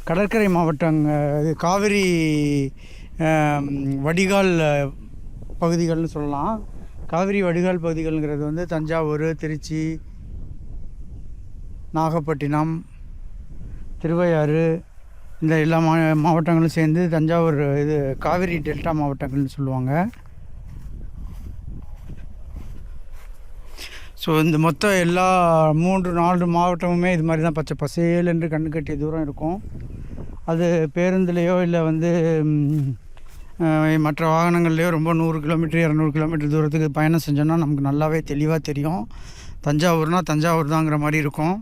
கடற்கரை மாவட்டம், இது காவிரி வடிகால் பகுதிகள்னு சொல்லலாம். காவிரி வடிகால் பகுதிகள்ங்கிறது வந்து தஞ்சாவூர், திருச்சி, நாகப்பட்டினம், திருவையாறு, இந்த எல்லா மாவட்டங்களும் சேர்ந்து தஞ்சாவூர் இது காவிரி டெல்டா மாவட்டங்கள்னு சொல்லுவாங்க. ஸோ இந்த மொத்தம் எல்லா 3-4 மாவட்டமுமே இது மாதிரி தான் பச்சை பசேல் என்று கண்ணு கட்டிய தூரம் இருக்கும். அது பேருந்துலேயோ இல்லை வந்து மற்ற வாகனங்கள்லேயோ ரொம்ப 100 கிலோமீட்டர் 200 கிலோமீட்டர் தூரத்துக்கு பயணம் செஞ்சோன்னா நமக்கு நல்லாவே தெளிவாக தெரியும். தஞ்சாவூர்னால் தஞ்சாவூர் தாங்கிற மாதிரி இருக்கும்.